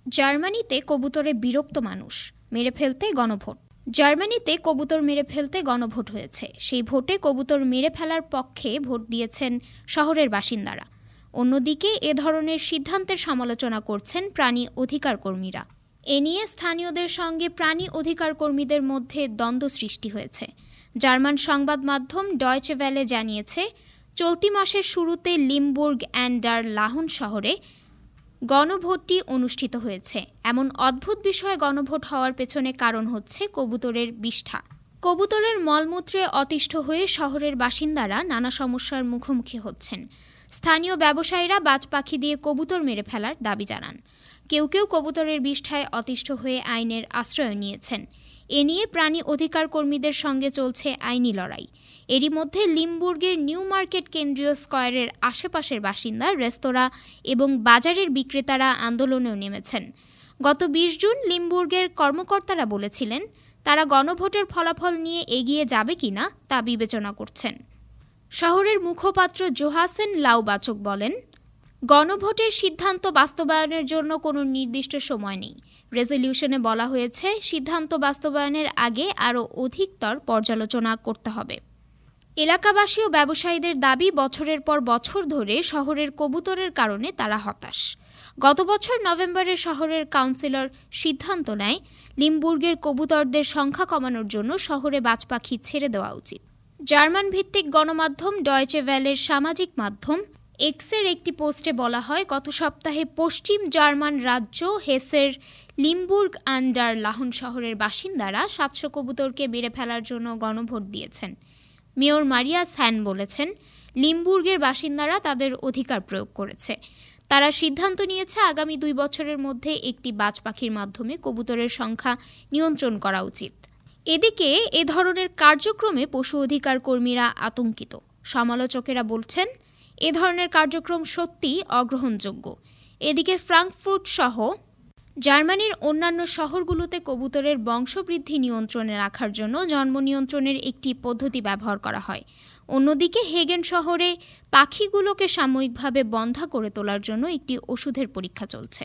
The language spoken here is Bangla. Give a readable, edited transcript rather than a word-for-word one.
জার্মানিতে কবুতরে বিরক্ত মানুষ, মেরে ফেলতে গণভোট। জার্মানিতে কবুতর মেরে ফেলতে গণভোট হয়েছে। সেই ভোটে কবুতর মেরে ফেলার পক্ষে ভোট দিয়েছেন শহরের বাসিন্দারা। অন্যদিকে এ ধরনের সিদ্ধান্তের সমালোচনা করছেন প্রাণী অধিকার কর্মীরা। এ নিয়ে স্থানীয়দের সঙ্গে প্রাণী অধিকার কর্মীদের মধ্যে দ্বন্দ্ব সৃষ্টি হয়েছে। জার্মান সংবাদ মাধ্যম ডয়চে ভ্যালে জানিয়েছে, চলতি মাসের শুরুতে লিমবুর্গ অ্যান্ড ডার লাহন শহরে গণভোটটি অনুষ্ঠিত হয়েছে। এমন অদ্ভুত বিষয়ে গণভোট হওয়ার পেছনে কারণ হচ্ছে কবুতরের বিষ্ঠা। কবুতরের মলমূত্রে অতিষ্ঠ হয়ে শহরের বাসিন্দারা নানা সমস্যার মুখোমুখি হচ্ছেন। স্থানীয় ব্যবসায়ীরা বাজ পাখি দিয়ে কবুতর মেরে ফেলার দাবি জানান। কেউ কেউ কবুতরের বিষ্ঠায় অতিষ্ঠ হয়ে আইনের আশ্রয় নিয়েছেন। এ নিয়ে প্রাণী অধিকার কর্মীদের সঙ্গে চলছে আইনি লড়াই। এরই মধ্যে লিমবুর্গের নিউ মার্কেট কেন্দ্রীয় স্কয়ারের আশেপাশের বাসিন্দা, রেস্তোরাঁ এবং বাজারের বিক্রেতারা আন্দোলনেও নেমেছেন। গত ২০ জুন লিমবুর্গের কর্মকর্তারা বলেছিলেন, তারা গণভোটের ফলাফল নিয়ে এগিয়ে যাবে কিনা তা বিবেচনা করছেন। শহরের মুখপাত্র জোহাসেন লাউবাচক বলেন, গণভোটের সিদ্ধান্ত বাস্তবায়নের জন্য কোনো নির্দিষ্ট সময় নেই। রেজলিউশনে বলা হয়েছে, সিদ্ধান্ত বাস্তবায়নের আগে আরও অধিকতর পর্যালোচনা করতে হবে। এলাকাবাসী ও ব্যবসায়ীদের দাবি, বছরের পর বছর ধরে শহরের কবুতরের কারণে তারা হতাশ। গত বছর নভেম্বরে শহরের কাউন্সিলর সিদ্ধান্ত নেয়, লিমবুর্গের কবুতরদের সংখ্যা কমানোর জন্য শহরে বাজ পাখি ছেড়ে দেওয়া উচিত। জার্মান ভিত্তিক গণমাধ্যম ডয়চে ভ্যালের সামাজিক মাধ্যম এক্সের একটি পোস্টে বলা হয়, গত সপ্তাহে পশ্চিম জার্মান রাজ্য হেসের লিমবুর্গ অ্যান্ড ডার লাহন শহরের বাসিন্দারা ৭০০ কবুতরকে মেরে ফেলার জন্য গণভোট দিয়েছেন। মেয়র মারিয়াস হ্যান বলেছেন, লিমবুর্গের বাসিন্দারা তাদের অধিকার প্রয়োগ করেছে। তারা সিদ্ধান্ত নিয়েছে, আগামী ২ বছরের মধ্যে একটি বাজ পাখির মাধ্যমে কবুতরের সংখ্যা নিয়ন্ত্রণ করা উচিত। এদিকে এ ধরনের কার্যক্রমে পশু অধিকার কর্মীরা আতঙ্কিত। সমালোচকেরা বলছেন, এ ধরনের কার্যক্রম সত্যিই অগ্রহণযোগ্য। এদিকে ফ্রাঙ্কফুর্ট সহ জার্মানির অন্যান্য শহরগুলোতে কবুতরের বংশবৃদ্ধি নিয়ন্ত্রণে রাখার জন্য জন্ম নিয়ন্ত্রণের একটি পদ্ধতি ব্যবহার করা হয়। অন্যদিকে হেগেন শহরে পাখিগুলোকে সাময়িকভাবে বন্ধা করে তোলার জন্য একটি ওষুধের পরীক্ষা চলছে।